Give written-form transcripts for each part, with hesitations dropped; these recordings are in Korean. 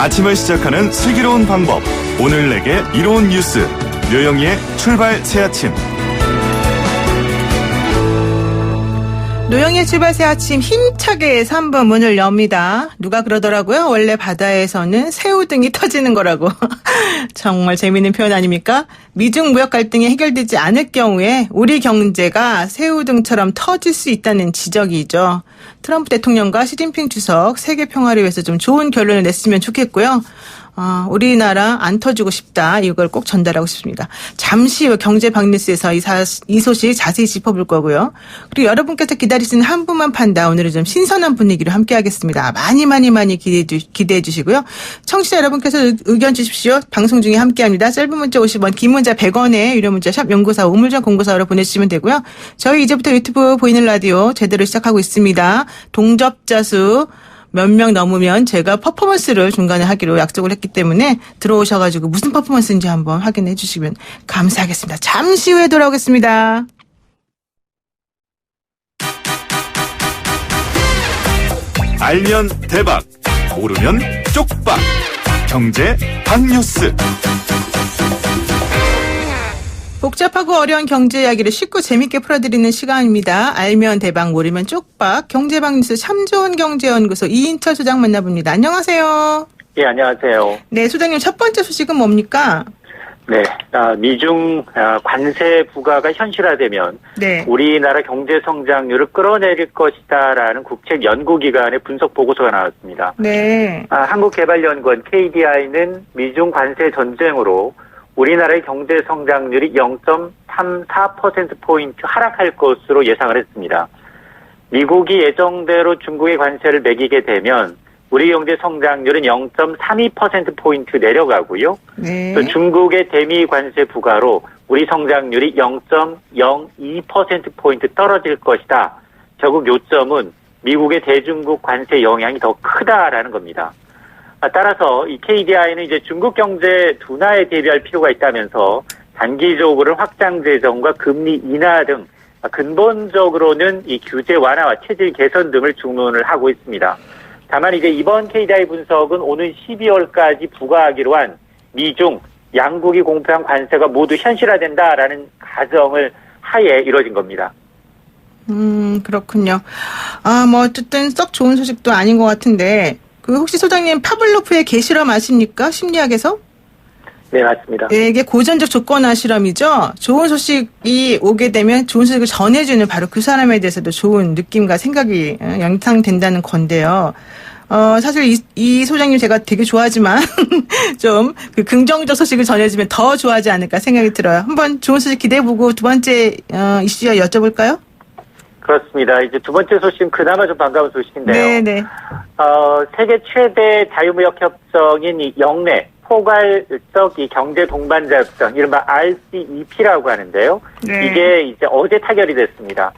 아침을 시작하는 슬기로운 방법. 오늘 내게 이로운 뉴스. 류영희의 출발 새아침. 노영의 출발 새아침 힘차게 3번 문을 엽니다. 누가 그러더라고요. 원래 바다에서는 새우등이 터지는 거라고. 정말 재미있는 표현 아닙니까? 미중 무역 갈등이 해결되지 않을 경우에 우리 경제가 새우등처럼 터질 수 있다는 지적이죠. 트럼프 대통령과 시진핑 주석 세계 평화를 위해서 좀 좋은 결론을 냈으면 좋겠고요. 우리나라 안 터지고 싶다. 이걸 꼭 전달하고 싶습니다. 잠시 후 경제 박뉴스에서 이 소식 자세히 짚어볼 거고요. 그리고 여러분께서 기다리시는 한 분만 판다. 오늘은 좀 신선한 분위기로 함께 하겠습니다. 많이 기대해 주시고요. 청취자 여러분께서 의견 주십시오. 방송 중에 함께 합니다. 짧은 문자 50원, 긴 문자 100원에 유료 문자 샵 0945 우물정 0945로 보내주시면 되고요. 저희 이제부터 유튜브 보이는 라디오 제대로 시작하고 있습니다. 동접자 수 몇 명 넘으면 제가 퍼포먼스를 중간에 하기로 약속을 했기 때문에 들어오셔가지고 무슨 퍼포먼스인지 한번 확인해 주시면 감사하겠습니다. 잠시 후에 돌아오겠습니다. 알면 대박, 모르면 쪽박. 경제 박뉴스. 복잡하고 어려운 경제 이야기를 쉽고 재밌게 풀어드리는 시간입니다. 알면 대박, 모르면 쪽박. 경제박뉴스 참 좋은 경제연구소 이인철 소장 만나봅니다. 안녕하세요. 예, 안녕하세요. 네, 소장님 첫 번째 소식은 뭡니까? 네, 미중 관세 부과가 현실화되면 네. 우리나라 경제 성장률을 끌어내릴 것이다라는 국책 연구기관의 분석 보고서가 나왔습니다. 네. 한국개발연구원 KDI는 미중 관세 전쟁으로 우리나라의 경제 성장률이 0.34%포인트 하락할 것으로 예상을 했습니다. 미국이 예정대로 중국의 관세를 매기게 되면 우리 경제 성장률은 0.32%포인트 내려가고요. 네. 또 중국의 대미 관세 부과로 우리 성장률이 0.02%포인트 떨어질 것이다. 결국 요점은 미국의 대중국 관세 영향이 더 크다라는 겁니다. 따라서 이 KDI는 이제 중국 경제 둔화에 대비할 필요가 있다면서 단기적으로는 확장 재정과 금리 인하 등 근본적으로는 이 규제 완화와 체질 개선 등을 주문을 하고 있습니다. 다만 이제 이번 KDI 분석은 오는 12월까지 부과하기로 한 미중 양국이 공표한 관세가 모두 현실화된다라는 가정을 하에 이루어진 겁니다. 그렇군요. 어쨌든 썩 좋은 소식도 아닌 것 같은데, 혹시 소장님 파블로프의 개실험 아십니까? 심리학에서? 네, 맞습니다. 네, 이게 고전적 조건화 실험이죠. 좋은 소식이 오게 되면 좋은 소식을 전해주는 바로 그 사람에 대해서도 좋은 느낌과 생각이 연상된다는 건데요. 사실 이 소장님 제가 되게 좋아하지만 좀 그 긍정적 소식을 전해주면 더 좋아하지 않을까 생각이 들어요. 한번 좋은 소식 기대해보고 두 번째 이슈 여쭤볼까요? 그렇습니다. 이제 두 번째 소식은 그나마 좀 반가운 소식인데요. 네네. 세계 최대 자유무역 협정인 이 영내 포괄적 이 경제 동반자 협정, 이른바 RCEP라고 하는데요. 네. 이게 이제 어제 타결이 됐습니다.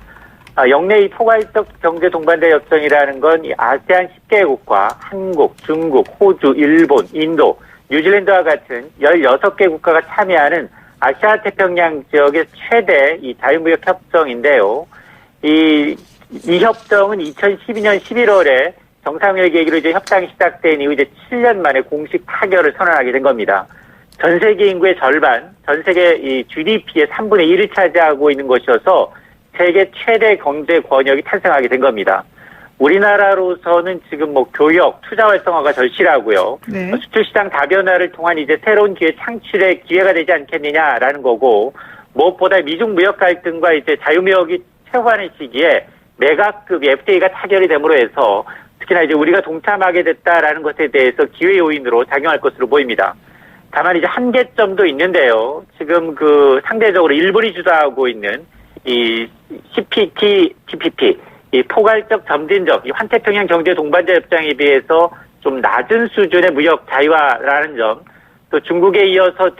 영내 이 포괄적 경제 동반자 협정이라는 건 이 아세안 10개국과 한국, 중국, 호주, 일본, 인도, 뉴질랜드와 같은 16개 국가가 참여하는 아시아 태평양 지역의 최대 이 자유무역 협정인데요. 이 협정은 2012년 11월에 정상회의 계기로 이제 협상이 시작된 이후 이제 7년 만에 공식 타결을 선언하게 된 겁니다. 전 세계 인구의 절반, 전 세계 이 GDP의 3분의 1을 차지하고 있는 것이어서 세계 최대 경제 권역이 탄생하게 된 겁니다. 우리나라로서는 지금 교역, 투자 활성화가 절실하고요. 네. 수출 시장 다변화를 통한 이제 새로운 기회 창출의 기회가 되지 않겠느냐라는 거고, 무엇보다 미중 무역 갈등과 이제 자유무역이 최후하는 시기에 메가급 FTA가 타결이 됨으로 해서 특히나 이제 우리가 동참하게 됐다라는 것에 대해서 기회 요인으로 작용할 것으로 보입니다. 다만 이제 한계점도 있는데요. 지금 상대적으로 일본이 주도하고 있는 이 CPTPP, 이 포괄적 점진적 이 환태평양 경제 동반자 협정에 비해서 좀 낮은 수준의 무역 자유화라는 점, 또 중국에 이어서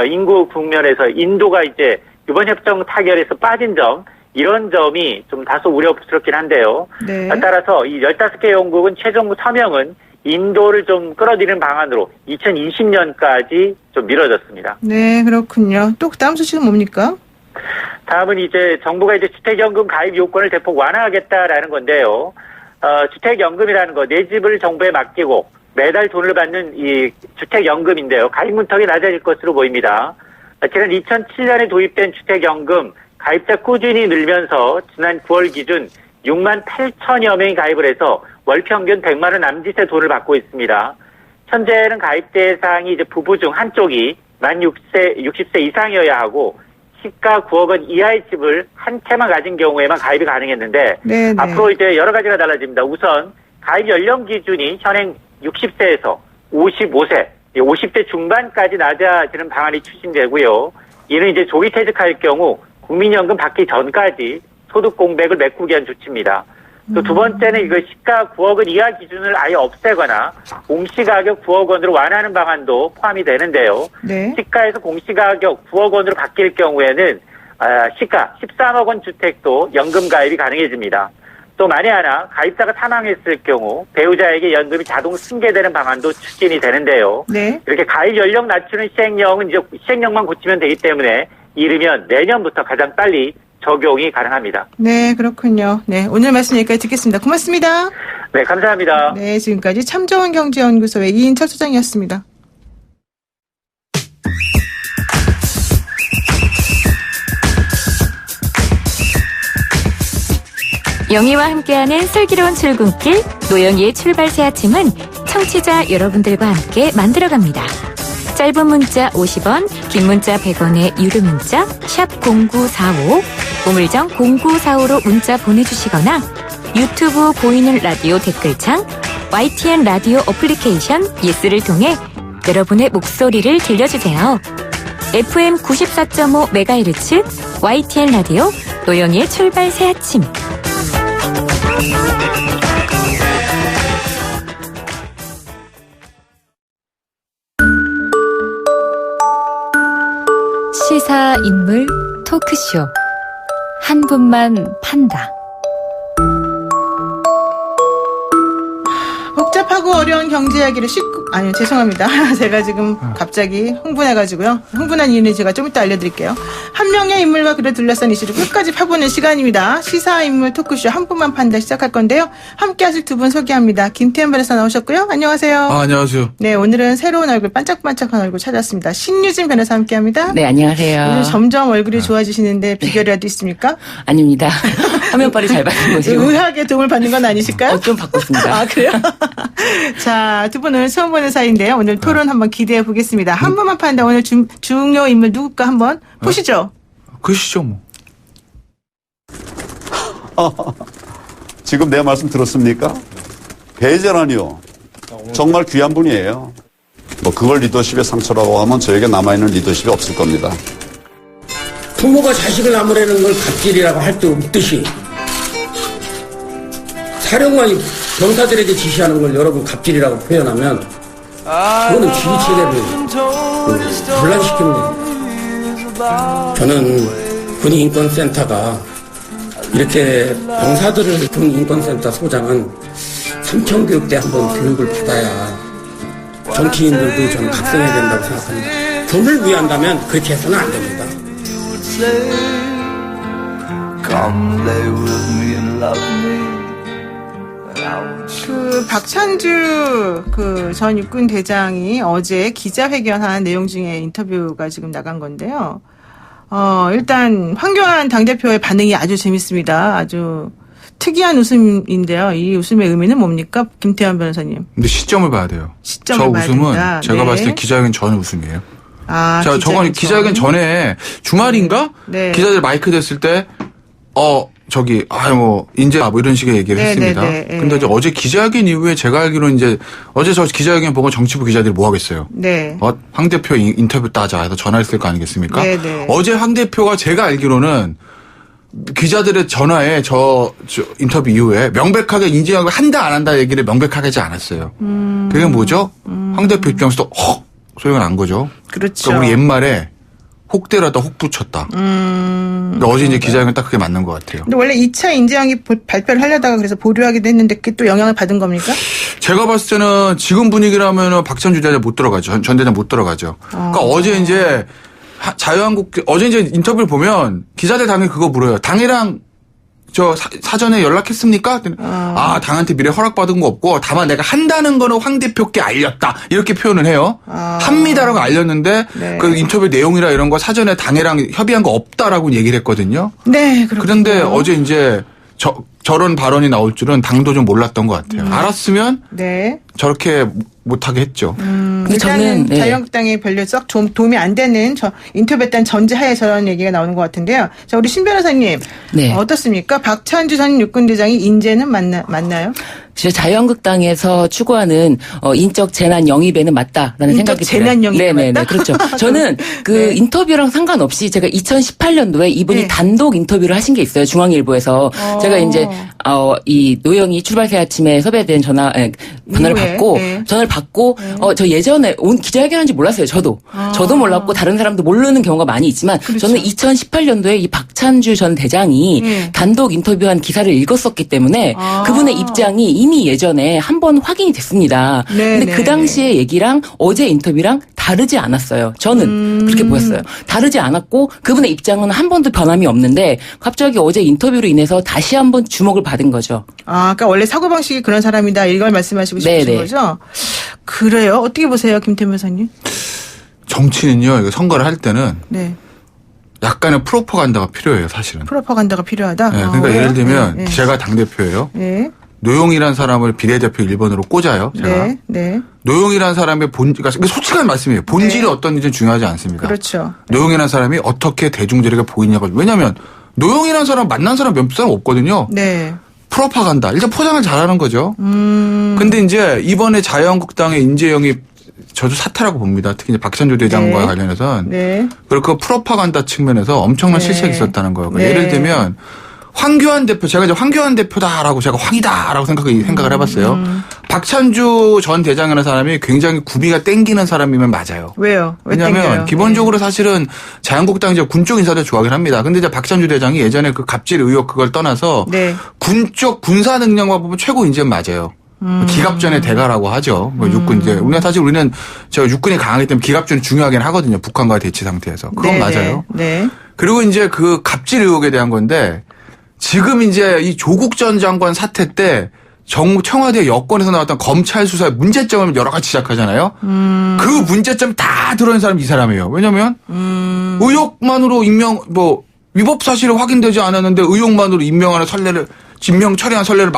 인구 국면에서 인도가 이제 이번 협정 타결에서 빠진 점, 이런 점이 좀 다소 우려스럽긴 한데요. 네. 따라서 이 15개 연국은 최종 서명은 인도를 좀 끌어들이는 방안으로 2020년까지 좀 미뤄졌습니다. 네, 그렇군요. 또 다음 소식은 뭡니까? 다음은 이제 정부가 이제 주택연금 가입 요건을 대폭 완화하겠다라는 건데요. 주택연금이라는 거, 내 집을 정부에 맡기고 매달 돈을 받는 이 주택연금인데요. 가입 문턱이 낮아질 것으로 보입니다. 지난 2007년에 도입된 주택연금 가입자 꾸준히 늘면서 지난 9월 기준 6만 8천여 명이 가입을 해서 월 평균 100만 원 남짓의 돈을 받고 있습니다. 현재는 가입 대상이 이제 부부 중 한쪽이 만 60세 이상이어야 하고 시가 9억 원 이하의 집을 한 채만 가진 경우에만 가입이 가능했는데 네네. 앞으로 이제 여러 가지가 달라집니다. 우선 가입 연령 기준이 현행 60세에서 55세, 50대 중반까지 낮아지는 방안이 추진되고요. 이는 이제 조기 퇴직할 경우 국민연금 받기 전까지 소득 공백을 메꾸기 위한 조치입니다. 또 두 번째는 이거 시가 9억 원 이하 기준을 아예 없애거나 공시가격 9억 원으로 완화하는 방안도 포함이 되는데요. 네. 시가에서 공시가격 9억 원으로 바뀔 경우에는 시가 13억 원 주택도 연금 가입이 가능해집니다. 또 만에 하나 가입자가 사망했을 경우 배우자에게 연금이 자동 승계되는 방안도 추진이 되는데요. 네. 이렇게 가입 연령 낮추는 시행령은 이제 시행령만 고치면 되기 때문에 이르면 내년부터 가장 빨리 적용이 가능합니다. 네, 그렇군요. 네, 오늘 말씀 여기까지 듣겠습니다. 고맙습니다. 네, 감사합니다. 네, 지금까지 참정원 경제연구소의 이인철 소장이었습니다. 영희와 함께하는 슬기로운 출근길 노영희의 출발 새 아침은 청취자 여러분들과 함께 만들어갑니다. 짧은 문자 50원, 긴 문자 100원의 유료 문자 샵 0945, 우물정 0945로 문자 보내주시거나 유튜브 보이는 라디오 댓글창, YTN 라디오 어플리케이션 예스를 통해 여러분의 목소리를 들려주세요. FM 94.5MHz YTN 라디오 노영희의 출발 새 아침. 시사 인물 토크쇼 한 분만 판다. 복잡하고 어려운 경제 이야기를 죄송합니다. 제가 지금 갑자기 흥분해가지고요. 흥분한 이유는 제가 좀 이따 알려드릴게요. 한 명의 인물과 그를 둘러싼 이슈를 끝까지 파보는 시간입니다. 시사인물 토크쇼 한 분만 판다 시작할 건데요. 함께 하실 두 분 소개합니다. 김태현 변호사 나오셨고요. 안녕하세요. 안녕하세요. 네, 오늘은 새로운 얼굴, 반짝반짝한 얼굴 찾았습니다. 신유진 변호사 함께합니다. 네, 안녕하세요. 오늘 점점 얼굴이 좋아지시는데 비결이라도 있습니까? 아닙니다. 화면빨이 잘 받는 거죠. 의학에 도움을 받는 건 아니실까요? 좀 바꿨습니다. 아, 그래요? 자, 두 분은 처음 보는 사이인데요. 오늘 토론 한번 기대해 보겠습니다. 한 분만 파는데 오늘 중요 인물 누굴까 한번 보시죠. 그시죠 뭐. 지금 내 말씀 들었습니까? 배제라니요. 정말 귀한 분이에요. 뭐 그걸 리더십의 상처라고 하면 저에게 남아있는 리더십이 없을 겁니다. 부모가 자식을 나무라는 걸 갑질이라고 할 때 없듯이 사령관이 병사들에게 지시하는 걸 여러분 갑질이라고 표현하면 그거는 지휘체계를 혼란시킵니다. 저는 군인권센터가 이렇게 병사들을 군인권센터 소장은 삼청교육 때 한번 교육을 받아야 정치인들도 저는 각성해야 된다고 생각합니다. 돈을 위한다면 그렇게 해서는 안 됩니다. 그 박찬주 그 전 육군 대장이 어제 기자회견한 내용 중에 인터뷰가 지금 나간 건데요. 일단 황교안 당대표의 반응이 아주 재밌습니다. 아주 특이한 웃음인데요. 이 웃음의 의미는 뭡니까? 김태현 변호사님. 근데 시점을 봐야 돼요. 시점을 저 봐야 웃음은 된다. 제가 네. 봤을 때 기자회견 전에 웃음이에요. 아, 자, 저건 기자회견 전에 주말인가? 네. 기자들 마이크 됐을 때 이제 뭐 이런 식의 얘기를 네, 했습니다. 네, 네. 근데 이제 어제 기자회견 이후에 제가 알기로는 이제 어제 저 기자회견 보고 정치부 기자들이 뭐 하겠어요? 네. 황 대표 인터뷰 따자 해서 전화했을 거 아니겠습니까? 네, 네. 어제 황 대표가 제가 알기로는 기자들의 전화에 저 인터뷰 이후에 명백하게 인지하고 한다 안 한다 얘기를 명백하게 하지 않았어요. 그게 뭐죠? 황 대표 입장에서도 소용이 난 거죠. 그렇죠. 그러니까 우리 옛말에 혹대라다 혹 붙였다. 그러니까 어제 이제 기자회견 딱 그게 맞는 것 같아요. 근데 원래 2차 인재항이 발표를 하려다가 그래서 보류하기도 했는데 그게 또 영향을 받은 겁니까? 제가 봤을 때는 지금 분위기라면 박찬주 대장 못 들어가죠. 전 대장 못 들어가죠. 그러니까 어제 이제 자유한국 어제 이제 인터뷰를 보면 기자들 당연히 그거 물어요. 당이랑 저 사전에 연락했습니까? 당한테 미래 허락받은 거 없고 다만 내가 한다는 거는 황 대표께 알렸다. 이렇게 표현을 해요. 합니다라고 알렸는데 네. 그 인터뷰 내용이라 이런 거 사전에 당이랑 협의한 거 없다라고 얘기를 했거든요. 네, 그렇군요. 그런데 어제 이제 저런 발언이 나올 줄은 당도 좀 몰랐던 것 같아요. 알았으면 네. 저렇게 못하게 했죠. 근데 일단은 저는 네. 자유한국당에 별로 썩 도움이 안 되는 인터뷰했다는 전제하에 저런 얘기가 나오는 것 같은데요. 자, 우리 신 변호사님. 네. 어떻습니까? 박찬주 전 육군대장이 인재는 맞나요? 진짜 자유한국당에서 추구하는 인적 재난 영입에는 맞다라는 인적 생각이 재난 들어요. 영입에 네네네. 맞다? 그렇죠. 저는 그 네. 인터뷰랑 상관없이 제가 2018년도에 이분이 네. 단독 인터뷰를 하신 게 있어요. 중앙일보에서. 제가 이제 이 노영이 출발새 아침에 섭외된 전화를 이후에, 받고 네. 전화를 받고 저 예전에 온 기자회견한지 몰랐어요. 저도 몰랐고 다른 사람도 모르는 경우가 많이 있지만 그렇죠. 저는 2018년도에 이 박찬주 전 대장이 단독 인터뷰한 기사를 읽었었기 때문에 그분의 입장이 이미 예전에 한 번 확인이 됐습니다. 네, 근데 네, 그 당시의 얘기랑 어제 인터뷰랑 다르지 않았어요. 저는 그렇게 보였어요. 다르지 않았고 그분의 입장은 한 번도 변함이 없는데 갑자기 어제 인터뷰로 인해서 다시 한 번 주목을 받은 거죠. 그러니까 원래 사고방식이 그런 사람이다. 이걸 말씀하시고 싶으신 네네. 거죠? 그래요? 어떻게 보세요, 김태현 변호사님? 정치는요, 이거 선거를 할 때는 네. 약간의 프로파간다가 필요해요, 사실은. 프로파간다가 필요하다? 네, 그러니까 왜요? 예를 들면 네, 네. 제가 당대표예요. 네. 노영이라는 사람을 비례대표 1번으로 꽂아요. 제가. 네. 네. 노영이라는 사람의 그러니까 솔직한 말씀이에요. 본질이 어떤지 중요하지 않습니다. 그렇죠. 노영이라는 사람이 어떻게 대중들에게 보이냐가 왜냐하면 노영이라는 사람 만난 사람 몇 사람 없거든요. 네. 프로파간다. 일단 포장을 잘하는 거죠. 근데 이제 이번에 자유한국당의 인재 영입 저도 사태라고 봅니다. 특히 이제 박찬주 대장과 네. 관련해서는. 네. 그리고 그 프로파간다 측면에서 엄청난 네. 실책이 있었다는 거예요. 네. 예를 들면 황교안 대표, 제가 이제 황교안 대표다라고 제가 황이다라고 생각을 해봤어요. 박찬주 전 대장이라는 사람이 굉장히 구미가 땡기는 사람이면 맞아요. 왜요? 왜 왜냐하면 땡겨요? 기본적으로 사실은 자유한국당 이제 군 쪽 인사들 좋아하긴 합니다. 근데 이제 박찬주 대장이 예전에 그 갑질 의혹 그걸 떠나서 네. 군 쪽 군사 능력만 보면 최고 인재는 맞아요. 기갑전의 대가라고 하죠. 뭐 육군 이제 우리는 저 육군이 강하기 때문에 기갑전이 중요하긴 하거든요. 북한과 대치 상태에서 그건 네, 맞아요. 네. 그리고 이제 그 갑질 의혹에 대한 건데 지금 이제 이 조국 전 장관 사태 때 청와대 여권에서 나왔던 검찰 수사의 문제점을 여러 가지 지적하잖아요. 그 문제점 다 들어있는 사람이 이 사람이에요. 왜냐면 의혹만으로 위법 사실이 확인되지 않았는데 의혹만으로 진명 처리한 선례를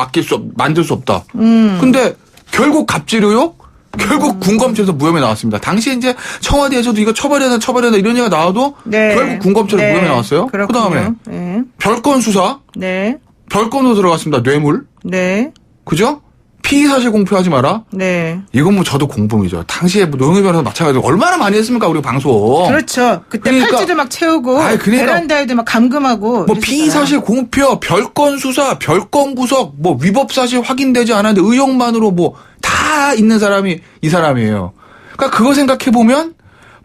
만들 수 없다. 근데 결국 갑질 의혹? 결국 군검찰에서 무혐의 나왔습니다. 당시에 이제 청와대에서도 이거 처벌해야 된다 이런 얘기가 나와도 네. 결국 군검찰에 네. 무혐의 나왔어요. 그렇군요. 그다음에 네. 별건 수사, 네. 별건으로 들어갔습니다. 뇌물, 네. 그죠? 피의 사실 공표하지 마라. 네. 이건 뭐 저도 공범이죠. 당시에 뭐 노영희 변호사 마찬가지로 얼마나 많이 했습니까 우리 방송. 그렇죠. 그때 그러니까- 팔찌도 막 채우고 아이, 그러니까- 베란다에도 막 감금하고 뭐 피의 사실 공표, 별건 수사, 별건 구속, 뭐 위법 사실 확인되지 않았는데 의혹만으로 뭐 다 있는 사람이 이 사람이에요. 그러니까 그거 생각해 보면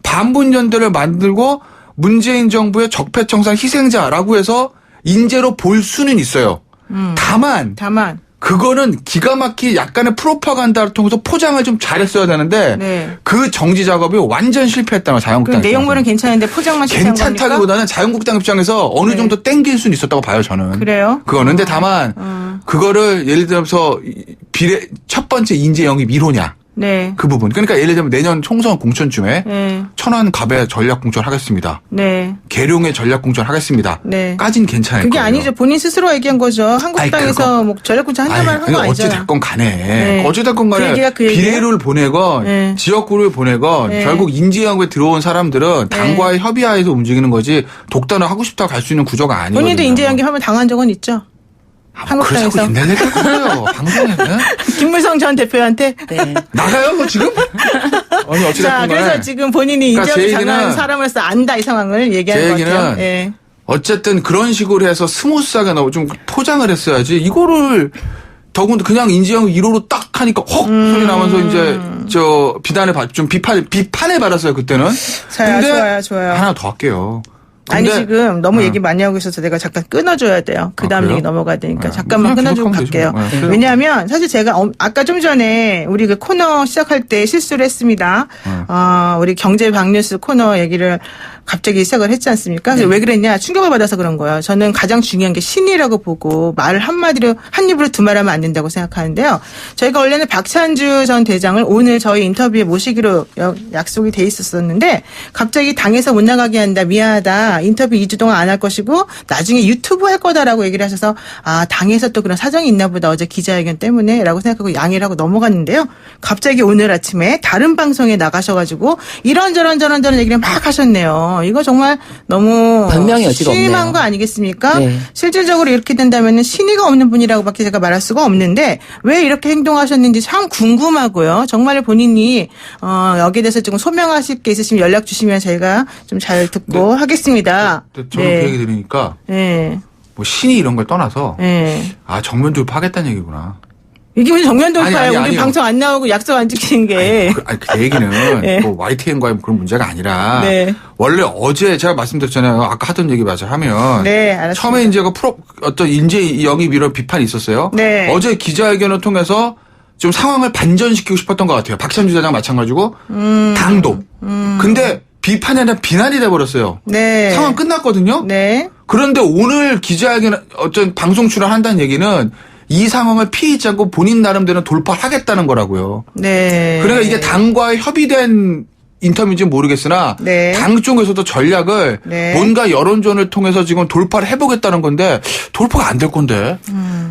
반분연대를 만들고 문재인 정부의 적폐청산 희생자라고 해서 인재로 볼 수는 있어요. 다만 그거는 기가 막히게 약간의 프로파간다를 통해서 포장을 좀 잘했어야 되는데 네. 그 정지 작업이 완전 실패했다는 그 자유한국당 내용물은 괜찮은데 포장만 실패한 겁니까? 괜찮다기보다는 자유한국당 입장에서 어느 네. 정도 땡길 수는 있었다고 봐요 저는. 그래요? 그거는 근데 다만 그거를 예를 들어서 첫 번째 인재 영입 1호냐 네. 그 부분. 그러니까 예를 들면 내년 총선 공천쯤에 네. 천안갑에 전략공천 하겠습니다. 네. 계룡에 전략공천 하겠습니다. 네. 까진 괜찮을 그게 거예요. 아니죠. 본인 스스로 얘기한 거죠. 한국당에서 뭐 전략군청 한다만 한 거 아니잖아요. 어찌됐건 간에. 네. 어찌됐건 그 간에 얘기가 그 얘기예요? 비례를 보내건 네. 지역구를 보내건 네. 결국 인지영에 들어온 사람들은 당과의 협의하에서 움직이는 거지 독단을 하고 싶다고 갈 수 있는 구조가 아니거든요. 본인도 인재 연기하면 당한 적은 있죠. 한국당에서. 그래서 옛날 얘기를 그래요. 방송에. 네? 김무성 전 대표한테. 네. 나가요, 뭐 지금? 아니, 자, 어찌됐건 그래서 간에. 지금 본인이 그러니까 인재 제 연기 얘기는- 당한 사람으로서 안다 이 상황을 얘기하는 제 것 같아요. 얘기는 예. 어쨌든 그런 식으로 해서 스무스하게 나오고 좀 포장을 했어야지. 이거를 더군다나 그냥 인지영 1호로 딱 하니까 헉 소리 나면서 이제 비판을 받았어요 그때는. 자, 근데 좋아요. 하나 더 할게요. 아니 근데 지금 너무 얘기 많이 하고 있어서 내가 잠깐 끊어줘야 돼요. 그 다음 그래요? 얘기 넘어가야 되니까 네. 잠깐만 그냥 끊어주고 계속하면 되죠. 갈게요. 네, 그래요. 왜냐하면 사실 제가 아까 좀 전에 우리 그 코너 시작할 때 실수를 했습니다. 우리 경제 박뉴스 코너 얘기를 갑자기 시작을 했지 않습니까? 그래서 왜 그랬냐? 충격을 받아서 그런 거예요. 저는 가장 중요한 게 신의라고 보고 말을 한마디로 한 입으로 두말하면 안 된다고 생각하는데요. 저희가 원래는 박찬주 전 대장을 오늘 저희 인터뷰에 모시기로 약속이 돼 있었는데 갑자기 당에서 못 나가게 한다. 미안하다. 인터뷰 2주 동안 안 할 것이고 나중에 유튜브 할 거다라고 얘기를 하셔서 당에서 또 그런 사정이 있나 보다. 어제 기자회견 때문에 라고 생각하고 양해를 하고 넘어갔는데요. 갑자기 오늘 아침에 다른 방송에 나가셔가지고 이런저런 얘기를 막 하셨네요. 이거 정말 너무 변명이 어지가 없네요. 심한 거 아니겠습니까? 네. 실질적으로 이렇게 된다면 신의가 없는 분이라고밖에 제가 말할 수가 없는데 왜 이렇게 행동하셨는지 참 궁금하고요. 정말 본인이 여기에 대해서 조금 소명하실 게 있으시면 연락 주시면 저희가 좀 잘 듣고 하겠습니다. 저는 그 얘기 들으니까 뭐 신이 이런 걸 떠나서 정면 돌파하겠다는 얘기구나. 이게 무슨 정면 돌파예요? 아니, 우리 아니요. 방송 안 나오고 약속 안 지키는 게. 그 얘기는 뭐 YTN과의 그런 문제가 아니라 원래 어제 제가 말씀드렸잖아요. 아까 하던 얘기 마저 하면 네, 알았습니다. 처음에 이제 어떤 인재 영입 이런 비판이 있었어요. 네. 어제 기자회견을 통해서 좀 상황을 반전시키고 싶었던 것 같아요. 박찬주 대장 마찬가지고 당도. 근데 비판이 아니라 비난이 돼버렸어요. 네. 상황 끝났거든요. 네. 그런데 오늘 기자회견 어떤 방송 출연한다는 얘기는 이 상황을 피하지 않고 본인 나름대로 돌파하겠다는 거라고요. 네. 그러니까 이게 당과 협의된 인터뷰인지 모르겠으나 당 쪽에서도 전략을 뭔가 여론전을 통해서 지금 돌파를 해보겠다는 건데 돌파가 안 될 건데.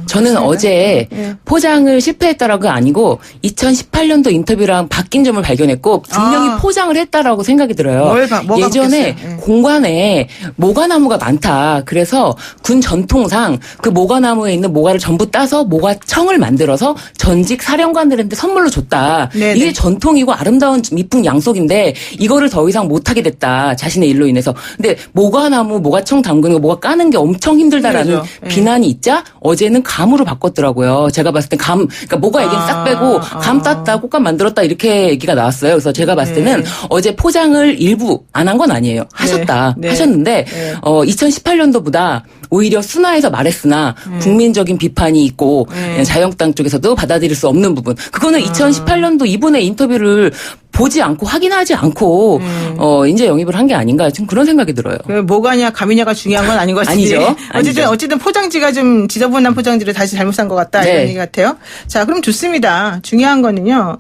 저는 어제 포장을 실패했다라고 아니고 2018년도 인터뷰랑 바뀐 점을 발견했고 분명히 포장을 했다라고 생각이 들어요. 뭐가 예전에 바뀌었어요? 공관에 모가나무가 많다. 그래서 군 전통상 그 모가나무에 있는 모가를 전부 따서 모가청을 만들어서 전직 사령관들한테 선물로 줬다. 네네. 이게 전통이고 아름다운 미풍 양속인데 이거를 더 이상 못하게 됐다. 자신의 일로 인해서. 근데 모가나무, 모가청 담그는 거, 모가 까는 게 엄청 힘들다라는 힘들죠. 비난이 있자 어제는 감으로 바꿨더라고요. 제가 봤을 때 그러니까 모가 얘기는 싹 빼고 감 땄다, 꽃감 만들었다 이렇게 얘기가 나왔어요. 그래서 제가 봤을 때는 어제 포장을 일부 안 한 건 아니에요. 하셨다. 하셨는데 2018년도보다 오히려 순화해서 말했으나 국민적인 비판이 있고 자유한국당 쪽에서도 받아들일 수 없는 부분. 그거는 2018년도 이분의 인터뷰를 보지 않고 확인하지 않고 인재 영입을 한 게 아닌가 지금 그런 생각이 들어요. 뭐가냐 감이냐가 중요한 건 아닌 것이지. 아니죠. 어쨌든 포장지가 좀 지저분한 포장지를 다시 잘못 산 것 같다 이런 얘기 같아요. 자, 그럼 좋습니다. 중요한 거는요.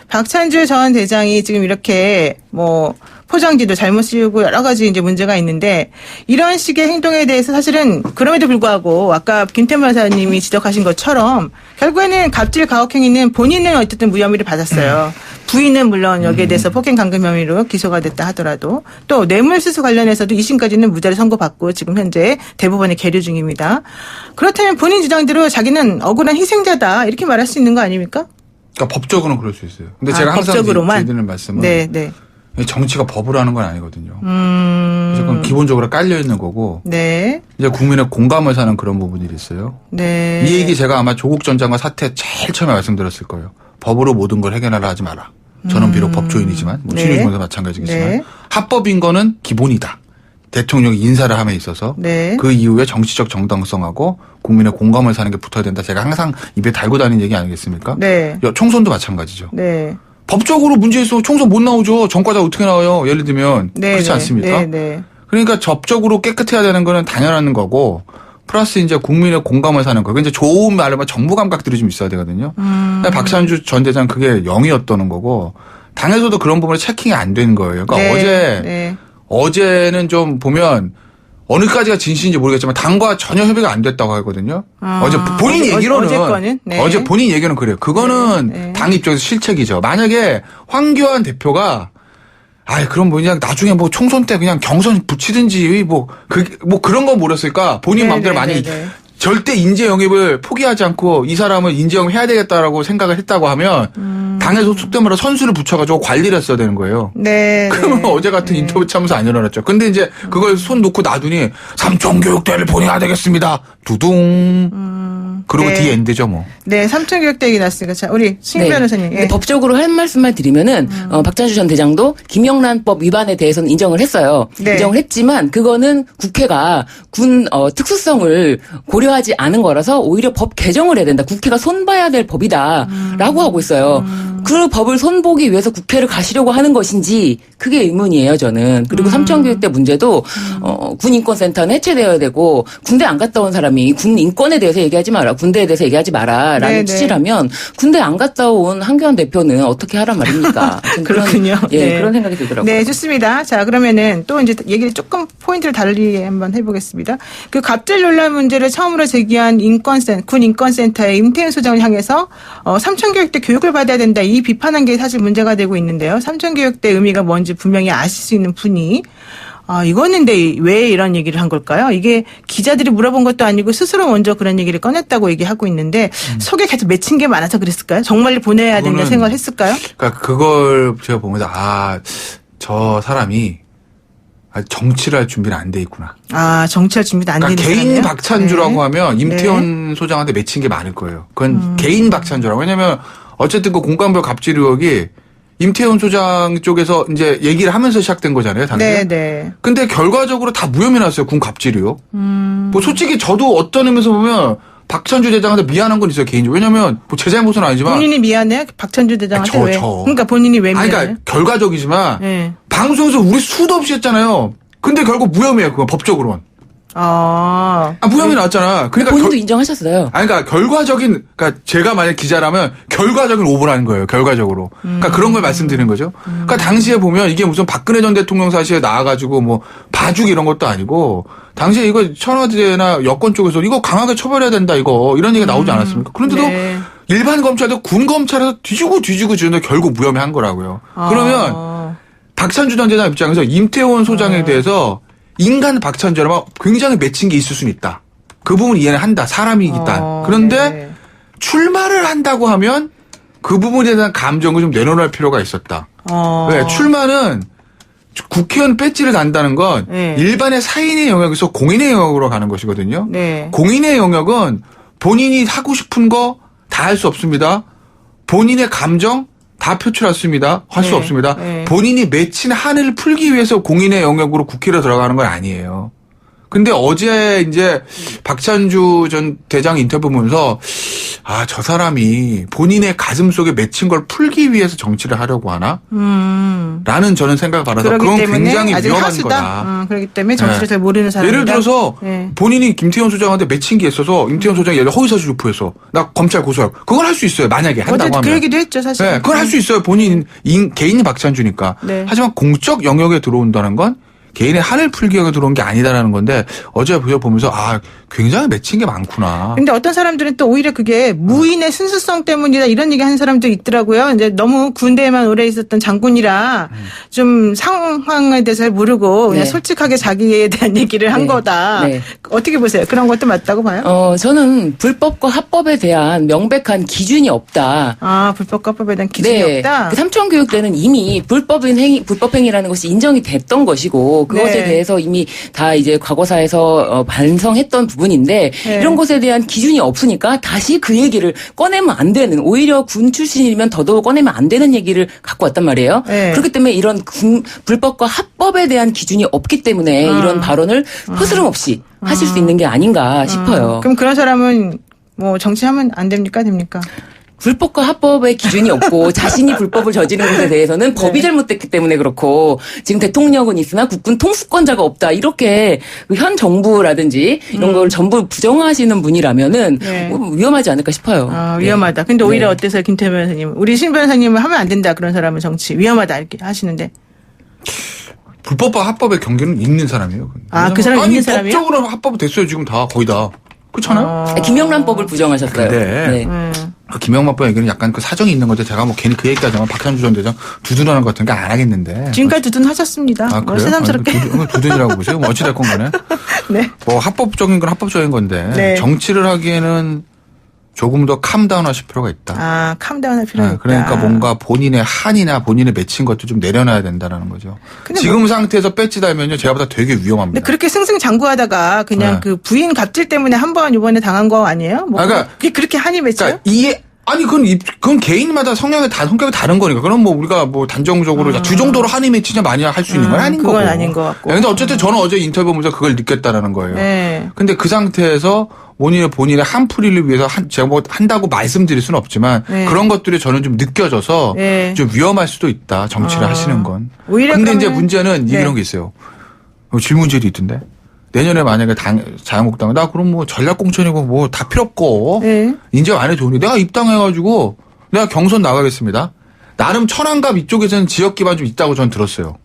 박찬주 전 대장이 지금 이렇게 뭐 포장지도 잘못 씌우고 여러 가지 이제 문제가 있는데 이런 식의 행동에 대해서 사실은 그럼에도 불구하고 아까 김태만 여사님이 지적하신 것처럼 결국에는 갑질 가혹 행위는 본인은 어쨌든 무혐의를 받았어요. 부인은 물론 여기에 대해서 폭행 감금 혐의로 기소가 됐다 하더라도 또 뇌물수수 관련해서도 2심까지는 무죄를 선고받고 지금 현재 대법원에 계류 중입니다. 그렇다면 본인 주장대로 자기는 억울한 희생자다 이렇게 말할 수 있는 거 아닙니까? 그러니까 법적으로는 그럴 수 있어요. 근데 제가 항상 드리는 말씀은 정치가 법으로 하는 건 아니거든요. 무조건 기본적으로 깔려 있는 거고. 이제 국민의 공감을 사는 그런 부분들이 있어요. 이 얘기 제가 아마 조국 전 장관 사태 제일 처음에 말씀드렸을 거예요. 법으로 모든 걸 해결하라 하지 마라. 저는 비록 법조인이지만 친유주문도 마찬가지겠지만 합법인 거는 기본이다. 대통령이 인사를 함에 있어서 그 이후에 정치적 정당성하고 국민의 공감을 사는 게 붙어야 된다. 제가 항상 입에 달고 다니는 얘기 아니겠습니까? 총선도 마찬가지죠. 법적으로 문제 있으면 총선 못 나오죠. 전과자 어떻게 나와요? 예를 들면 그렇지 않습니까? 그러니까 법적으로 깨끗해야 되는 거는 당연한 거고 플러스 이제 국민의 공감을 사는 거. 이제 좋은 말하면 정부 감각들이 좀 있어야 되거든요. 박찬주 전 대장 그게 0이었다는 거고 당에서도 그런 부분에 체킹이 안 된 거예요. 그러니까 어제는 좀 보면 어느까지가 진실인지 모르겠지만 당과 전혀 협의가 안 됐다고 하거든요. 어제 본인 얘기로는 어제 본인 얘기는 그래요. 그거는 당 입장에서 실책이죠. 만약에 황교안 대표가 그럼 그냥 나중에 뭐 총선 때 그냥 경선 붙이든지 뭐 그런 거 모르겠으니까 본인 마음대로 만약에 절대 인재 영입을 포기하지 않고 이 사람을 인재 영입해야 되겠다라고 생각을 했다고 하면 당에서 속된 말로 선수를 붙여가지고 관리를 했어야 되는 거예요. 그러면 어제 같은 인터뷰 참여서 안 일어났죠. 근데 이제 그걸 손 놓고 놔두니 삼총교육대를 보내야 되겠습니다. 두둥. 그리고 뒤에 엔드죠 뭐. 삼총교육대 얘기 났으니까 자 우리 신 변호사님. 법적으로 할 말씀만 드리면은 박찬주 전 대장도 김영란법 위반에 대해서는 인정을 했어요. 인정을 했지만 그거는 국회가 군 특수성을 고려하지 않은 거라서 오히려 법 개정을 해야 된다. 국회가 손봐야 될 법이다라고 하고 있어요. 그 법을 손보기 위해서 국회를 가시려고 하는 것인지 그게 의문이에요, 저는. 그리고 삼천교육대 문제도 군인권센터는 해체되어야 되고 군대 안 갔다 온 사람이 군 인권에 대해서 얘기하지 마라, 군대에 대해서 얘기하지 마라라는 네네. 취지라면 군대 안 갔다 온 한교안 대표는 어떻게 하란 말입니까? 그렇군요. 예, 네. 그런 생각이 들더라고요. 네, 좋습니다. 자, 그러면은 또 이제 얘기를 조금 포인트를 달리 한번 해보겠습니다. 그 갑질 논란 문제를 처음으로 제기한 군 인권센터의 임태훈 소장을 향해서 삼천교육대 교육을 받아야 된다, 이 비판한 게 사실 문제가 되고 있는데요. 삼천교육대 의미가 뭔지 분명히 아실 수 있는 분이 이거는 근데 왜 이런 얘기를 한 걸까요? 이게 기자들이 물어본 것도 아니고 스스로 먼저 그런 얘기를 꺼냈다고 얘기하고 있는데 속에 계속 맺힌 게 많아서 그랬을까요? 정말 보내야 된다 생각을 했을까요? 그러니까 그걸 제가 보면서 저 사람이 정치를 할 준비는 안 돼 있구나. 정치할 준비도 안 되는 그러니까 개인 사람이요? 박찬주라고 네. 하면 임태훈 소장한테 맺힌 게 많을 거예요. 그건 개인 박찬주라고. 왜냐면 어쨌든 그 공감별 갑질 의혹이 임태훈 소장 쪽에서 이제 얘기를 하면서 시작된 거잖아요, 당시에. 네. 근데 결과적으로 다 무혐의 났어요, 군 갑질 의혹. 뭐 솔직히 저도 어떤 의미에서 보면 박찬주 대장한테 미안한 건 있어요, 개인적으로. 왜냐면 뭐 제 잘못은 아니지만. 본인이 미안해요? 박찬주 대장한테 왜? 저. 그러니까 본인이 왜 미안해요? 그러니까 결과적이지만 네. 방송에서 우리 수도 없이 했잖아요. 근데 결국 무혐의예요, 그건 법적으로는. 무혐의 나왔잖아. 그러니까 본인도 인정하셨어요. 그러니까 그러니까 제가 만약 기자라면 결과적인 오보라는 거예요, 결과적으로. 그러니까 그런 걸 말씀드리는 거죠. 그러니까 당시에 보면 이게 무슨 박근혜 전 대통령 사시에 나와가지고 뭐 봐주기 이런 것도 아니고 당시에 이거 청와대나 여권 쪽에서 이거 강하게 처벌해야 된다 이런 얘기가 나오지 않았습니까? 그런데도 네. 일반 검찰도 군 검찰에서 뒤지고 지는데 결국 무혐의한 거라고요. 그러면 박찬주 전 대장 입장에서 임태훈 소장에 대해서 인간 박찬주라면 굉장히 맺힌 게 있을 수는 있다. 그 부분 이해는 한다. 사람이 있다. 그런데 네. 출마를 한다고 하면 그 부분에 대한 감정을 좀 내려놓을 필요가 있었다. 왜? 출마는 국회의원 배지를 단다는 건 네. 일반의 사인의 영역에서 공인의 영역으로 가는 것이거든요. 네. 공인의 영역은 본인이 하고 싶은 거 다 할 수 없습니다. 본인의 감정 다 표출할 수 네. 없습니다. 네. 본인이 맺힌 한을 풀기 위해서 공인의 영역으로 국회로 들어가는 건 아니에요. 근데 어제 이제 박찬주 전 대장 인터뷰 보면서 저 사람이 본인의 가슴 속에 맺힌 걸 풀기 위해서 정치를 하려고 하나? 라는 저는 생각을 받아서 그건 굉장히 아직 위험한 하수다. 거다. 그렇기 때문에 정치를 네. 잘 모르는 사람이다. 예를 들어서 네. 본인이 김태현 소장한테 맺힌 게 있어서 임태현 소장이 예를 들어 허위사실 유포해서 나 검찰 고소하고 그건 할 수 있어요. 만약에 한다고 어제 하면. 그 얘기도 했죠, 사실. 네, 그건 할 수 있어요. 본인 개인이 박찬주니까. 네. 하지만 공적 영역에 들어온다는 건 개인의 한을 풀기 위해 들어온 게 아니다라는 건데 어제 보면서 굉장히 맺힌 게 많구나. 근데 어떤 사람들은 또 오히려 그게 무인의 순수성 때문이다 이런 얘기 하는 사람도 있더라고요. 이제 너무 군대에만 오래 있었던 장군이라 좀 상황에 대해서 잘 모르고 그냥 네. 솔직하게 자기에 대한 얘기를 한 네. 거다. 네. 어떻게 보세요? 그런 것도 맞다고 봐요? 저는 불법과 합법에 대한 명백한 기준이 없다. 불법과 합법에 대한 기준이 없다? 그 삼천교육대는 이미 불법 행위라는 것이 인정이 됐던 것이고 그것에 네. 대해서 이미 다 이제 과거사에서 반성했던 부분인데 네. 이런 것에 대한 기준이 없으니까 다시 그 얘기를 꺼내면 안 되는, 오히려 군 출신이면 더더욱 꺼내면 안 되는 얘기를 갖고 왔단 말이에요. 네. 그렇기 때문에 이런 불법과 합법에 대한 기준이 없기 때문에 이런 발언을 허스름없이 하실 수 있는 게 아닌가 싶어요. 그럼 그런 사람은 뭐 정치하면 안 됩니까? 됩니까? 불법과 합법의 기준이 없고 자신이 불법을 저지른 것에 대해서는 법이 잘못됐기 때문에 그렇고 지금 대통령은 있으나 국군 통수권자가 없다 이렇게 현 정부라든지 이런 걸 전부 부정하시는 분이라면은 네. 뭐 위험하지 않을까 싶어요. 위험하다. 근데 오히려 네. 어때서요, 김태현 변호사님? 우리 신 변호사님은 하면 안 된다. 그런 사람은 정치 위험하다 이렇게 하시는데. 불법과 합법의 경계는 있는 사람이에요. 그 사람이 있는 사람이에요? 법적으로 합법 됐어요. 지금 다 거의 다. 그렇잖아요. 김영란법을 부정하셨어요. 근데 그 김영만법 얘기는 약간 그 사정이 있는 건데 제가 뭐 괜히 그 얘기까지 하면 박찬주 전 대장 두둔하는 것 같은 게 안 하겠는데. 지금까지 두둔하셨습니다. 그래요? 뭐 새삼스럽게. 두둔이라고 보세요. 뭐 어찌됐건 간에. 네. 뭐 합법적인 건 합법적인 건데 네. 정치를 하기에는 조금 더 캄다운 하실 필요가 있다. 캄다운 할 필요가 있다. 그러니까 뭔가 본인의 한이나 본인의 맺힌 것도 좀 내려놔야 된다는 거죠. 근데 상태에서 배지 달면요. 제가 보다 되게 위험합니다. 근데 그렇게 승승장구하다가 그냥 네. 그 부인 갑질 때문에 한 번 이번에 당한 거 아니에요? 뭐 그러니까 그게 그렇게 한이 맺혀요? 그러니까 아니, 그건 개인마다 성격이 다른 거니까. 그럼 뭐 우리가 뭐 단정적으로 주 정도로 한임에 진짜 많이 할 수 있는 건 아닌 거고. 그건 아닌 것 같고. 근데 어쨌든 저는 어제 인터뷰 보면서 그걸 느꼈다라는 거예요. 네. 근데 그 상태에서 본인의 한풀이를 위해서 제가 뭐 한다고 말씀드릴 수는 없지만 네. 그런 것들이 저는 좀 느껴져서 네. 좀 위험할 수도 있다. 정치를 하시는 건. 오히려 근데 이제 그러면- 문제는 네. 이런 게 있어요. 질문제도 있던데. 내년에 만약에 자유한국당 나 그럼 뭐 전략공천이고 뭐 다 필요 없고 네. 인정 안 해도 내가 입당해가지고 내가 경선 나가겠습니다. 나름 천안갑 이쪽에서는 지역 기반 좀 있다고 저는 들었어요.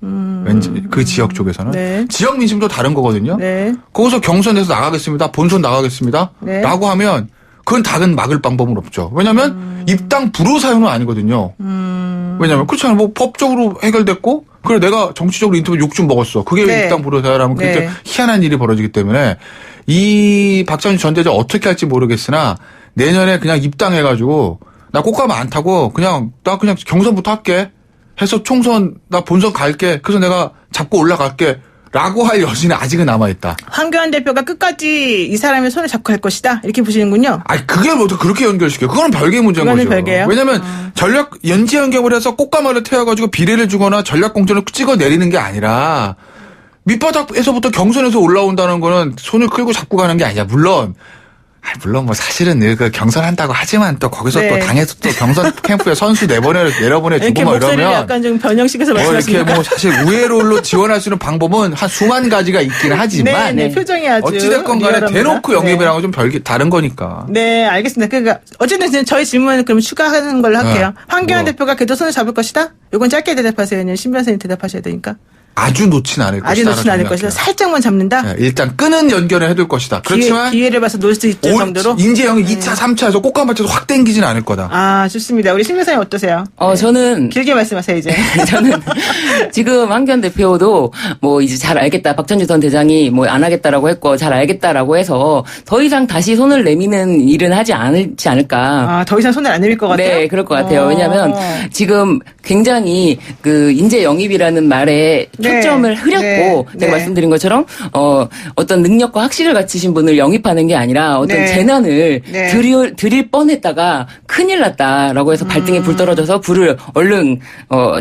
왠지 그 지역 쪽에서는 네. 지역 민심도 다른 거거든요. 네. 거기서 경선에서 나가겠습니다. 본선 나가겠습니다. 네. 라고 하면 그건 당은 막을 방법은 없죠. 왜냐하면 입당 불허 사유는 아니거든요. 왜냐하면 그렇잖아요. 뭐 법적으로 해결됐고 그래 내가 정치적으로 인터뷰 욕 좀 먹었어. 그게 네. 입당 불허 사유라면 그때 네. 희한한 일이 벌어지기 때문에 이 박찬주 전 대장 어떻게 할지 모르겠으나 내년에 그냥 입당해가지고 나 꽃가마 안 타고 나 그냥 경선부터 할게 해서 총선 나 본선 갈게 그래서 내가 잡고 올라갈게 라고 할 여지는 아직은 남아있다. 황교안 대표가 끝까지 이 사람의 손을 잡고 할 것이다. 이렇게 보시는군요. 아니 그게 뭐 그렇게 연결시켜요. 그거는 별개의 문제인 그거는 거죠. 별개예요? 왜냐하면 연지 연결을 해서 꽃가마를 태워가지고 비례를 주거나 전략공천을 찍어 내리는 게 아니라 밑바닥에서부터 경선에서 올라온다는 거는 손을 끌고 잡고 가는 게 아니야. 물론 뭐 사실은 늘 그 경선한다고 하지만 또 거기서 네. 또 당에서 또 경선 캠프에 선수 내려보내 이렇게 주고 뭐 목소리를 이러면 약간 좀 변형시켜서 이렇게 말씀하십니까? 뭐 사실 우회로로 지원할 수 있는 방법은 한 수만 가지가 있긴 하지만 네, 표정이 아주 어찌됐건 간에 리얼합니다. 대놓고 영입이랑은 좀 다른 거니까. 네, 알겠습니다. 그러니까 어쨌든 저희 질문은 그럼 추가하는 걸로 할게요. 네. 황교안 뭐. 대표가 걔도 손을 잡을 것이다? 이건 짧게 대답하세요. 아니면 신 변호사님 대답하셔야 되니까. 아주 놓진 않을 것이다. 아직 놓지는 않을 것이다. 살짝만 잡는다? 네, 일단 끄는 연결을 해둘 것이다. 그렇지만 기회를 봐서 놓을 수 있을 정도로? 인재영이 2차, 3차에서 꽃감 맞춰서 확 땡기진 않을 거다. 아, 좋습니다. 우리 신 변호사님 어떠세요? 저는 길게 말씀하세요, 이제. 저는 지금 황교안 대표도 뭐 이제 잘 알겠다. 박찬주 전 대장이 뭐 안 하겠다라고 했고 잘 알겠다라고 해서 더 이상 다시 손을 내미는 일은 하지 않을까. 아, 더 이상 손을 안 내밀 것 같아요? 네, 그럴 것 같아요. 왜냐하면 지금 굉장히 그 인재 영입이라는 말에 네. 초점을 흐렸고 네. 제가 네. 말씀드린 것처럼 어떤 능력과 학식을 갖추신 분을 영입하는 게 아니라 어떤 네. 재난을 네. 드릴 뻔했다가 큰일 났다라고 해서 발등에 불 떨어져서 불을 얼른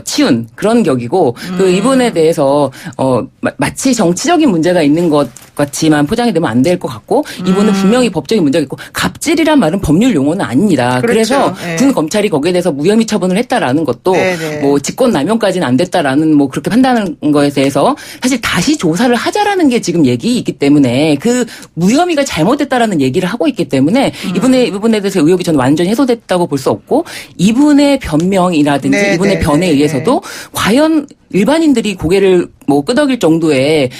치운 그런 격이고 그 이분에 대해서 마치 정치적인 문제가 있는 것 같지만 포장이 되면 안 될 것 같고 이분은 분명히 법적인 문제가 있고 갑질이란 말은 법률 용어는 아닙니다. 그렇죠. 그래서 네. 군 검찰이 거기에 대해서 무혐의 처분을 했다라는 것도 네, 네. 뭐 직권남용까지는 안 됐다라는 뭐 그렇게 판단하는 거에 대해서 사실 다시 조사를 하자라는 게 지금 얘기이기 때문에 그 무혐의가 잘못됐다라는 얘기를 하고 있기 때문에 이 부분에 대해서 의혹이 저는 완전히 해소됐다고 볼 수 없고 이분의 변명이라든지 네, 이분의 네, 변에 네, 의해서도 과연 일반인들이 고개를 뭐 끄덕일 정도의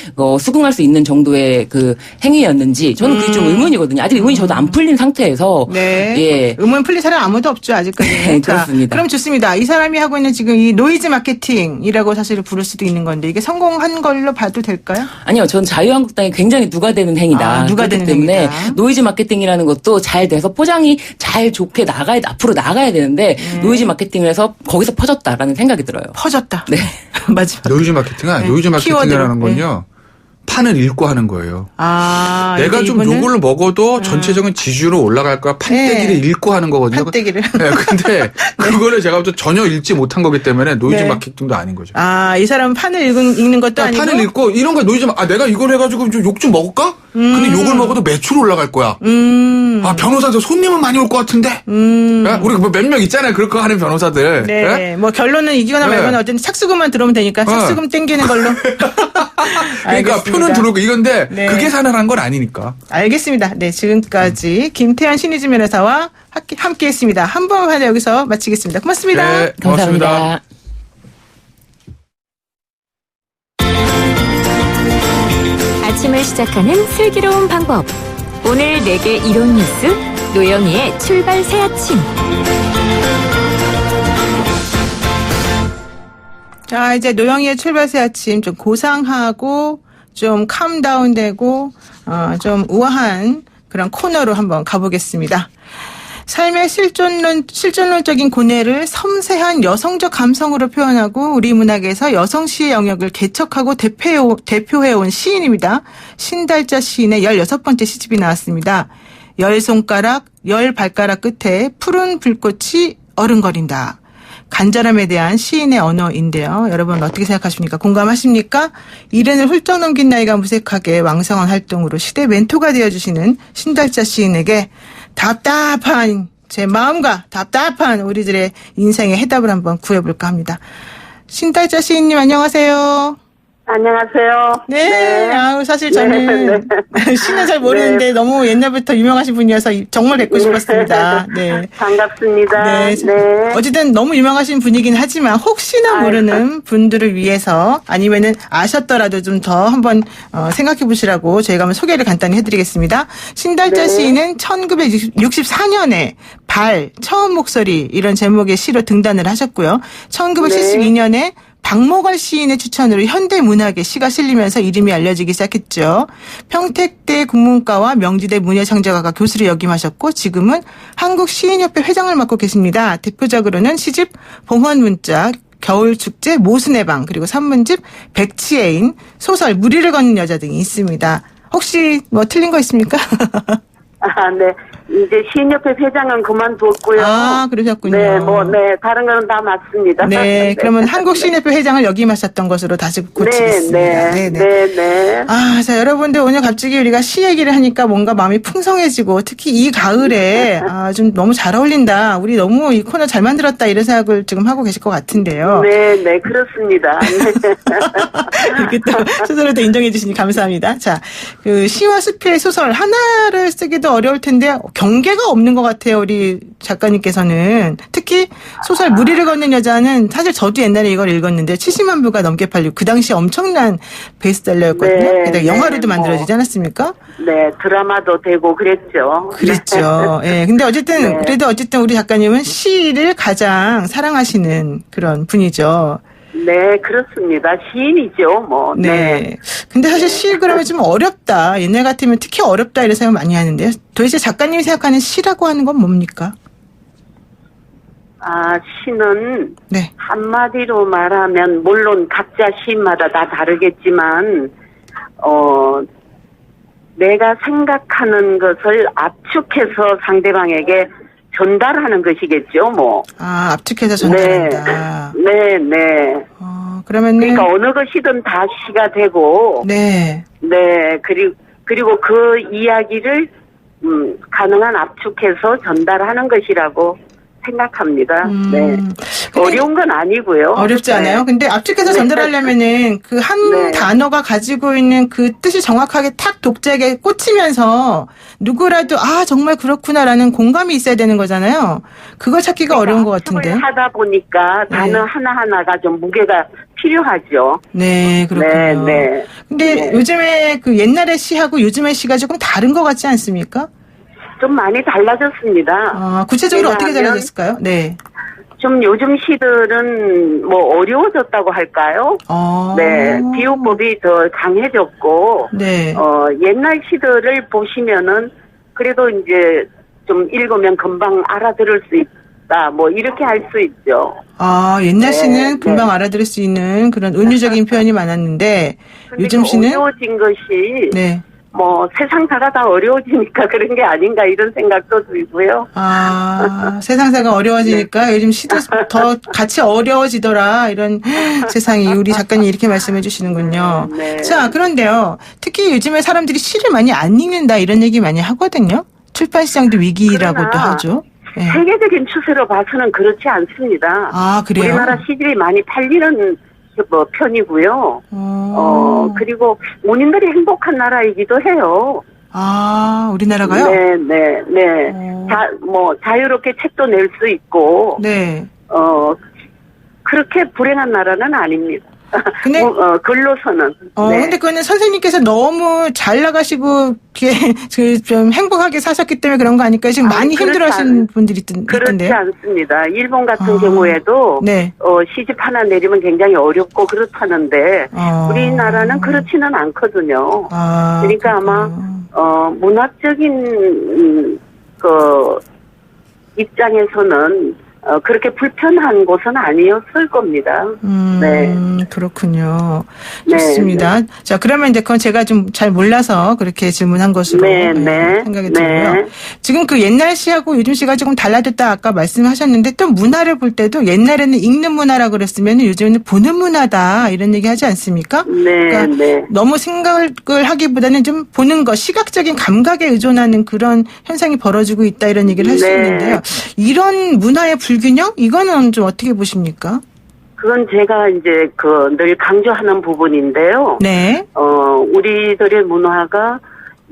수긍할 수 있는 정도의 그 행위였는지 저는 그게 좀 의문이거든요. 아직 의문이 저도 안 풀린 상태에서 네. 예. 의문 풀린 사람 아무도 없죠, 아직까지는. 네, 자, 그렇습니다. 그럼 좋습니다. 이 사람이 하고 있는 지금 이 노이즈 마케팅이라고 사실 부를 수도 있는 건데 이게 성공한 걸로 봐도 될까요? 아니요, 전 자유한국당이 굉장히 누가 되는 행위다. 아, 누가 그렇기 되는 때문에 행위다. 노이즈 마케팅이라는 것도 잘 돼서 포장이 잘 좋게 앞으로 나가야 되는데 노이즈 마케팅을 해서 거기서 퍼졌다라는 생각이 들어요. 퍼졌다. 네. 마지막. 노이즈 마케팅은 네. 노이즈 마케팅이라는 키워드로. 건요. 판을 읽고 하는 거예요. 아, 내가 이제 좀 이분은 요걸 먹어도 전체적인 지지율은 올라갈 거야. 판때기를 네. 읽고 하는 거거든요. 판때기를. 네, 근데 그거를 제가 볼 때 전혀 읽지 못한 거기 때문에 노이즈 네. 마케팅도 아닌 거죠. 아, 이 사람은 판을 읽는 것도 아니고 판을 읽고 이런 거 노이즈 내가 이걸 해가지고 좀 욕 좀 먹을까? 근데 욕을 먹어도 매출 올라갈 거야. 아, 변호사들 손님은 많이 올 것 같은데. 네? 우리 뭐 몇 명 있잖아요. 그렇게 하는 변호사들. 네. 네? 뭐 결론은 이기거나 네. 말거나 어쨌든 착수금만 들어오면 되니까 착수금 땡기는 걸로. 그러니까 알겠습니다. 표는 들어오고 이건데 네. 그게 산을한 건 아니니까. 알겠습니다. 네, 지금까지 김태현 신의주 변호사와 함께했습니다. 한 번 하나 여기서 마치겠습니다. 고맙습니다. 네, 고맙습니다. 감사합니다. 아침을 시작하는 슬기로운 방법. 오늘 내게 이론 뉴스 노영희의 출발 새 아침. 자, 이제 노영희의 출발새 아침 좀 고상하고 좀 캄다운되고 좀 우아한 그런 코너로 한번 가보겠습니다. 삶의 실존론적인 고뇌를 섬세한 여성적 감성으로 표현하고 우리 문학에서 여성시의 영역을 개척하고 대표해온 시인입니다. 신달자 시인의 16번째 시집이 나왔습니다. 손가락, 10발가락 끝에 푸른 불꽃이 어른거린다. 간절함에 대한 시인의 언어인데요. 여러분 어떻게 생각하십니까? 공감하십니까? 이른을 훌쩍 넘긴 나이가 무색하게 왕성한 활동으로 시대 멘토가 되어주시는 신달자 시인에게 답답한 제 마음과 답답한 우리들의 인생의 해답을 한번 구해볼까 합니다. 신달자 시인님 안녕하세요. 안녕하세요. 네. 아유, 사실 저는 시는 잘 모르는데 너무 옛날부터 유명하신 분이어서 정말 뵙고 싶었습니다. 네. 반갑습니다. 네. 어쨌든 너무 유명하신 분이긴 하지만 혹시나 모르는 분들을 위해서 아니면은 아셨더라도 좀 더 한번 생각해 보시라고 저희가 한번 소개를 간단히 해드리겠습니다. 신달자 시인은 1964년에 발, 처음 목소리 이런 제목의 시로 등단을 하셨고요. 1972년에 박목월 시인의 추천으로 현대문학에 시가 실리면서 이름이 알려지기 시작했죠. 평택대 국문과와 명지대 문예창작학과 교수를 역임하셨고 지금은 한국시인협회 회장을 맡고 계십니다. 대표적으로는 시집 봉헌문자, 겨울축제, 모순의 방, 그리고 산문집 백치애인, 소설 무리를 걷는 여자 등이 있습니다. 혹시 뭐 틀린 거 있습니까? 네. 이제 시인협회 회장은 그만뒀고요. 아, 그러셨군요. 네, 다른 거는 다 맞습니다. 네, 그러면 한국시인협회 회장을 역임하셨던 것으로 다시 고치겠습니다. 네. 아, 자, 여러분들 오늘 갑자기 우리가 시 얘기를 하니까 뭔가 마음이 풍성해지고 특히 이 가을에 좀 너무 잘 어울린다. 우리 너무 이 코너 잘 만들었다 이런 생각을 지금 하고 계실 것 같은데요. 네, 그렇습니다. 이렇게 또 스스로도 인정해 주시니 감사합니다. 자, 그 시와 숲의 소설 하나를 쓰기도 어려울 텐데 경계가 없는 것 같아요. 우리 작가님께서는. 특히 소설 무리를 걷는 여자는 사실 저도 옛날에 이걸 읽었는데 70만 부가 넘게 팔리고 그 당시 엄청난 베스트셀러였거든요. 게다가 영화로도 만들어지지 않았습니까? 네, 드라마도 되고 그랬죠. 그랬죠. 예. 근데 어쨌든 그래도 어쨌든 우리 작가님은 시를 가장 사랑하시는 그런 분이죠. 네, 그렇습니다. 시인이죠, 뭐. 네. 근데 사실 시 그러면 좀 어렵다. 옛날 같으면 특히 어렵다 이런 생각 많이 하는데요. 도대체 작가님이 생각하는 시라고 하는 건 뭡니까? 시는 네. 한마디로 말하면 물론 각자 시인마다 다 다르겠지만 내가 생각하는 것을 압축해서 상대방에게 전달하는 것이겠죠, 뭐. 압축해서 전달한다. 네. 그러면은. 그러니까 어느 것이든 다 시가 되고. 네. 네, 그리고 그 이야기를, 가능한 압축해서 전달하는 것이라고 생각합니다. 네. 어려운 건 아니고요. 어렵지 않아요? 근데 압축해서 전달하려면은 그 한 단어가 가지고 있는 그 뜻이 정확하게 탁 독자에게 꽂히면서 누구라도 정말 그렇구나라는 공감이 있어야 되는 거잖아요. 그걸 찾기가 어려운 것 같은데. 하다 보니까 단어 하나하나가 좀 무게가 필요하죠. 네, 그렇군요. 네. 근데 요즘에 그 옛날의 시하고 요즘의 시가 조금 다른 것 같지 않습니까? 좀 많이 달라졌습니다. 구체적으로 어떻게 달라졌을까요? 네. 좀 요즘 시들은 뭐 어려워졌다고 할까요? 네. 비유법이 더 강해졌고, 네. 옛날 시들을 보시면은 그래도 이제 좀 읽으면 금방 알아들을 수 있다. 뭐 이렇게 할 수 있죠. 옛날 시는 금방 알아들을 수 있는 그런 은유적인 표현이 많았는데 요즘 시는 어려워진 것이 네. 뭐 세상사가 다 어려워지니까 그런 게 아닌가 이런 생각도 들고요. 세상사가 어려워지니까 요즘 시도 더 같이 어려워지더라 이런 세상이 우리 작가님 이렇게 말씀해 주시는군요. 네. 자, 그런데요. 특히 요즘에 사람들이 시를 많이 안 읽는다 이런 얘기 많이 하거든요. 출판 시장도 위기라고도 하죠. 네. 세계적인 추세로 봐서는 그렇지 않습니다. 그래요? 우리나라 시들이 많이 팔리는 편이고요. 그리고 문인들이 행복한 나라이기도 해요. 우리나라가요? 네. 자유롭게 책도 낼 수 있고. 네. 그렇게 불행한 나라는 아닙니다. 근데 글로서는. 근데 그거는 선생님께서 너무 잘 나가시고 좀 행복하게 사셨기 때문에 그런 거 아닐까요? 지금 많이 힘들어하시는 분들이 있던데요. 그렇지 않습니다. 일본 같은 경우에도 시집 하나 내리면 굉장히 어렵고 그렇다는데 우리나라는 그렇지는 않거든요. 그러니까 아마 문학적인 그 입장에서는 그렇게 불편한 곳은 아니었을 겁니다. 네. 그렇군요. 네, 좋습니다. 네. 자, 그러면 이제 그건 제가 좀 잘 몰라서 그렇게 질문한 것으로 생각이 들고요. 지금 그 옛날 시하고 요즘 시가 조금 달라졌다 아까 말씀하셨는데 또 문화를 볼 때도 옛날에는 읽는 문화라고 그랬으면 요즘에는 보는 문화다 이런 얘기 하지 않습니까? 네, 그러니까 너무 생각을 하기보다는 좀 보는 것, 시각적인 감각에 의존하는 그런 현상이 벌어지고 있다 이런 얘기를 할 수 있는데요. 이런 문화의 불균형? 이거는 좀 어떻게 보십니까? 그건 제가 이제 늘 강조하는 부분인데요. 네. 우리들의 문화가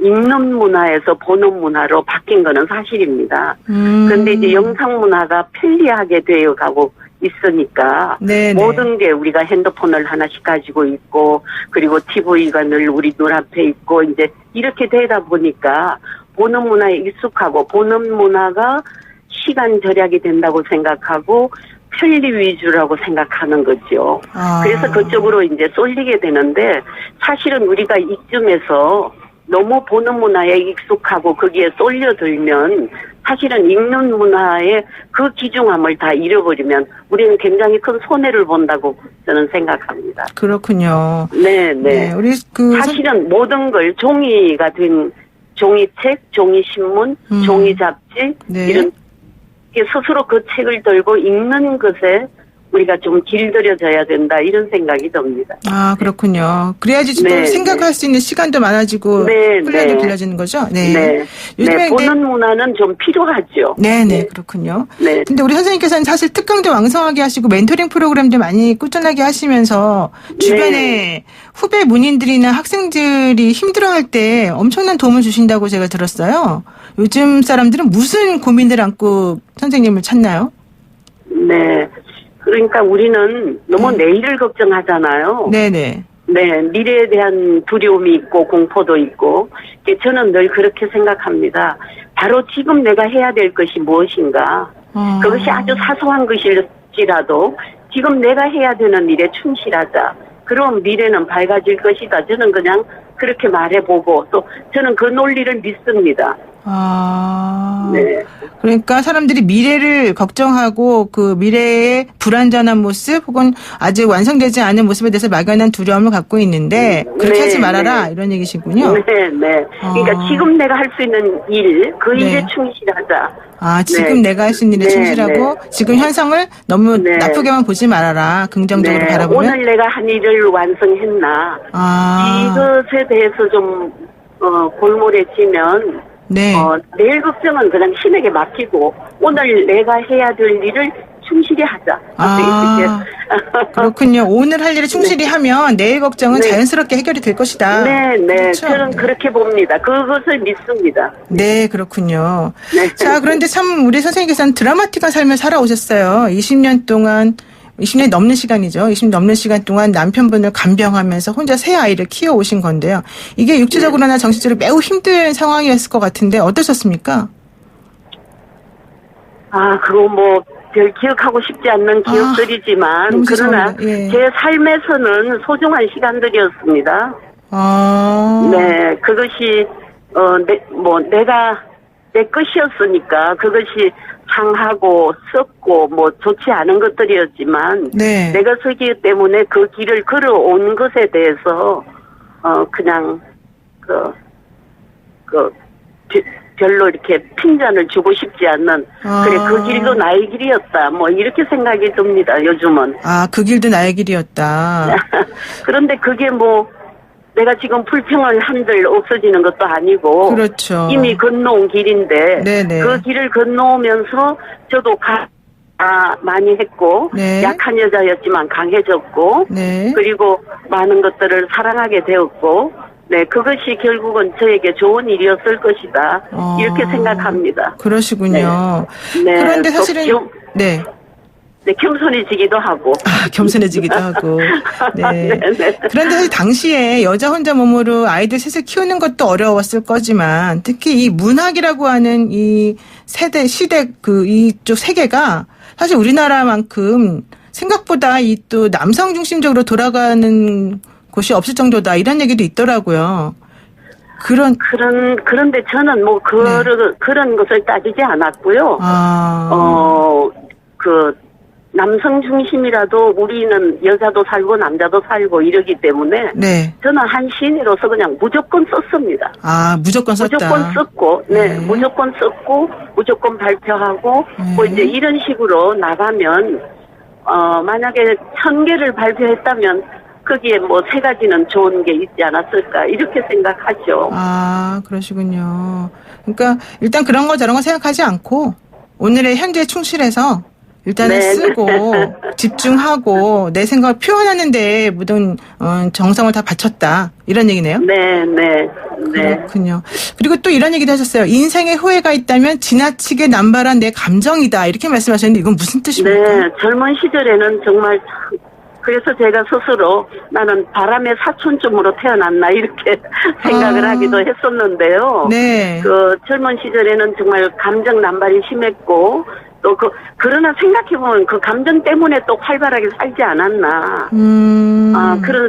읽는 문화에서 보는 문화로 바뀐 거는 사실입니다. 그런데 이제 영상 문화가 편리하게 되어 가고 있으니까 네네. 모든 게 우리가 핸드폰을 하나씩 가지고 있고 그리고 TV가 늘 우리 눈앞에 있고 이제 이렇게 되다 보니까 보는 문화에 익숙하고 보는 문화가 시간 절약이 된다고 생각하고 편리 위주라고 생각하는 거죠. 그래서 그쪽으로 이제 쏠리게 되는데 사실은 우리가 이쯤에서 너무 보는 문화에 익숙하고 거기에 쏠려들면 사실은 읽는 문화의 그 귀중함을 다 잃어버리면 우리는 굉장히 큰 손해를 본다고 저는 생각합니다. 그렇군요. 네, 네. 우리 사실은 모든 걸 종이가 된 종이책, 종이신문, 종이 잡지 이런 스스로 그 책을 들고 읽는 것에 우리가 좀 길들여져야 된다 이런 생각이 듭니다. 아 그렇군요. 그래야지 또 생각할 수 있는 시간도 많아지고 훈련도 길러지는 거죠. 네. 요즘에 보는 문화는 좀 필요하죠. 네네 그렇군요. 네. 근데 우리 선생님께서는 사실 특강도 왕성하게 하시고 멘토링 프로그램도 많이 꾸준하게 하시면서 주변에 후배 문인들이나 학생들이 힘들어할 때 엄청난 도움을 주신다고 제가 들었어요. 요즘 사람들은 무슨 고민을 안고 선생님을 찾나요? 네. 그러니까 우리는 너무 내일을 걱정하잖아요. 네네. 네, 미래에 대한 두려움이 있고 공포도 있고 저는 늘 그렇게 생각합니다. 바로 지금 내가 해야 될 것이 무엇인가. 그것이 아주 사소한 것일지라도 지금 내가 해야 되는 일에 충실하자. 그럼 미래는 밝아질 것이다. 저는 그냥 그렇게 말해보고 또 저는 그 논리를 믿습니다. 네. 그러니까 사람들이 미래를 걱정하고 그 미래의 불안전한 모습 혹은 아직 완성되지 않은 모습에 대해서 막연한 두려움을 갖고 있는데 그렇게 하지 말아라 이런 얘기시군요. 네, 네. 그러니까 지금 내가 할 수 있는 일, 그 일에 충실하자. 지금 내가 할 수 있는 일에 충실하고 지금 현상을 너무 나쁘게만 보지 말아라. 긍정적으로 바라보면. 오늘 내가 한 일을 완성했나. 이것에 대해서 좀 골몰해지면 내일 걱정은 그냥 신에게 맡기고 오늘 내가 해야 될 일을 충실히 하자. 그렇군요. 오늘 할 일을 충실히 하면 내일 걱정은 자연스럽게 해결이 될 것이다. 네, 네. 그렇죠? 저는 그렇게 봅니다. 그것을 믿습니다. 네, 그렇군요. 자, 그런데 참 우리 선생님께서는 드라마틱한 삶을 살아오셨어요. 20년 동안 20년 넘는 시간이죠. 20년 넘는 시간 동안 남편분을 간병하면서 혼자 새 아이를 키워오신 건데요. 이게 육체적으로나 정신적으로 매우 힘든 상황이었을 것 같은데 어떠셨습니까? 그거 별 기억하고 싶지 않는 기억들이지만 그러나 제 삶에서는 소중한 시간들이었습니다. 네, 그것이 내가 내 것이었으니까 그것이 상하고 썩고 좋지 않은 것들이었지만 내가 서기 때문에 그 길을 걸어온 것에 대해서 그냥 별로 이렇게 핀잔을 주고 싶지 않는 그래 그 길도 나의 길이었다 이렇게 생각이 듭니다. 요즘은. 그 길도 나의 길이었다. 그런데 그게 내가 지금 불평을 한들 없어지는 것도 아니고 그렇죠. 이미 건너온 길인데 그 길을 건너오면서 저도 많이 했고 약한 여자였지만 강해졌고 그리고 많은 것들을 사랑하게 되었고 그것이 결국은 저에게 좋은 일이었을 것이다. 이렇게 생각합니다. 그러시군요. 그런데 사실은 겸손해지기도 하고. 겸손해지기도 하고. 그런데 사실 당시에 여자 혼자 몸으로 아이들 셋을 키우는 것도 어려웠을 거지만 특히 이 문학이라고 하는 이 시대 이쪽 세계가 사실 우리나라만큼 생각보다 이 또 남성 중심적으로 돌아가는 곳이 없을 정도다 이런 얘기도 있더라고요. 그런데 저는 그런 것을 따지지 않았고요. 남성 중심이라도 우리는 여자도 살고 남자도 살고 이러기 때문에 네. 저는 한 시인으로서 그냥 무조건 썼습니다. 아, 무조건 썼다. 무조건 썼고, 네, 무조건 썼고, 무조건 발표하고, 뭐 이제 이런 식으로 나가면, 만약에 1000개를 발표했다면, 거기에 뭐 3가지는 좋은 게 있지 않았을까, 이렇게 생각하죠. 아, 그러시군요. 그러니까 일단 그런 거 저런 거 생각하지 않고, 오늘의 현재에 충실해서, 일단은 네, 쓰고, 네. 집중하고, 내 생각을 표현하는 데 모든 정성을 다 바쳤다. 이런 얘기네요? 네, 네, 네. 그렇군요. 그리고 또 이런 얘기도 하셨어요. 인생에 후회가 있다면 지나치게 남발한 내 감정이다. 이렇게 말씀하셨는데 이건 무슨 뜻입니까? 네, 젊은 시절에는 정말 참, 그래서 제가 스스로 나는 바람의 사촌쯤으로 태어났나 이렇게 생각을 하기도 했었는데요. 네. 그 젊은 시절에는 정말 감정 남발이 심했고 또 그러나 생각해보면 그 감정 때문에 또 활발하게 살지 않았나. 그런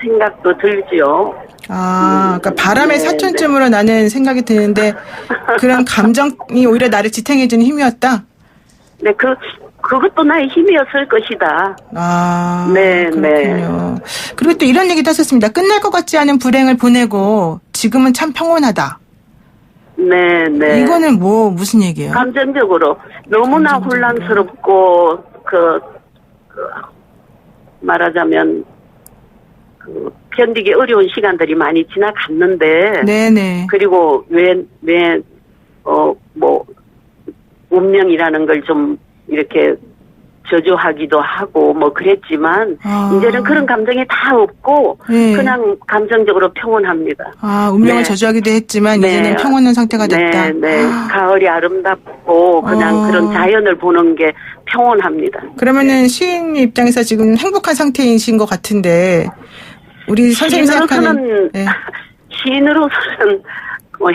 생각도 들지요. 그러니까 바람의 네, 사촌쯤으로 나는 생각이 드는데 그런 감정이 오히려 나를 지탱해주는 힘이었다? 네, 그것도 나의 힘이었을 것이다. 네, 그렇군요. 네. 그리고 또 이런 얘기도 하셨습니다. 끝날 것 같지 않은 불행을 보내고 지금은 참 평온하다. 네, 네. 이거는 무슨 얘기예요? 감정적으로 너무나 혼란스럽고 말하자면 견디기 어려운 시간들이 많이 지나갔는데, 네네. 그리고 운명이라는 걸 좀 이렇게 저주하기도 하고 뭐 그랬지만 이제는 그런 감정이 다 없고 그냥 감정적으로 평온합니다. 운명을 저주하기도 했지만 이제는 평온한 상태가 됐다. 네. 가을이 아름답고 그냥 그런 자연을 보는 게 평온합니다. 그러면은 시인 입장에서 지금 행복한 상태이신 것 같은데 우리 선생님 생각하는 시인으로서는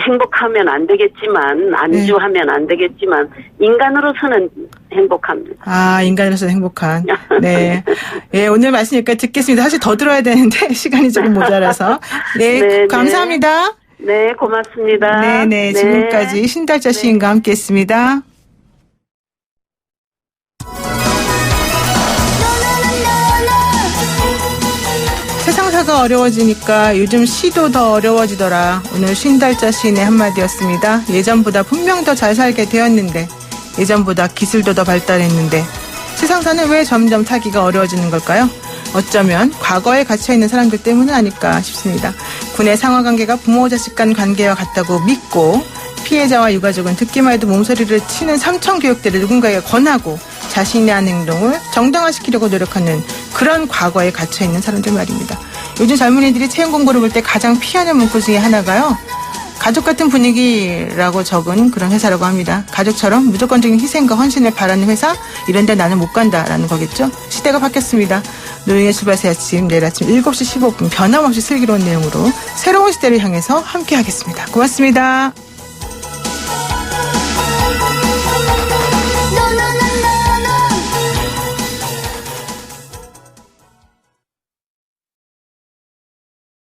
행복하면 안 되겠지만 안주하면 안 되겠지만 인간으로서는 행복합니다. 인간으로서는 행복한. 네. 예, 오늘 말씀 여기까지 듣겠습니다. 사실 더 들어야 되는데 시간이 조금 모자라서. 네, 감사합니다. 네, 고맙습니다. 네네. 지금까지 신달자 시인과 함께했습니다. 세상사가 어려워지니까 요즘 시도 더 어려워지더라. 오늘 신달자 시인의 한마디였습니다. 예전보다 분명 더 잘 살게 되었는데, 예전보다 기술도 더 발달했는데, 세상사는 왜 점점 살기가 어려워지는 걸까요? 어쩌면 과거에 갇혀있는 사람들 때문은 아닐까 싶습니다. 군의 상하관계가 부모 자식 간 관계와 같다고 믿고 피해자와 유가족은 듣기만 해도 몸서리를 치는 삼천교육대를 누군가에게 권하고 자신의 한 행동을 정당화시키려고 노력하는 그런 과거에 갇혀있는 사람들 말입니다. 요즘 젊은이들이 채용 공고를 볼 때 가장 피하는 문구 중에 하나가요. 가족 같은 분위기라고 적은 그런 회사라고 합니다. 가족처럼 무조건적인 희생과 헌신을 바라는 회사, 이런 데 나는 못 간다라는 거겠죠. 시대가 바뀌었습니다. 노영의 출발새 아침, 내일 아침 7시 15분 변함없이 슬기로운 내용으로 새로운 시대를 향해서 함께하겠습니다. 고맙습니다.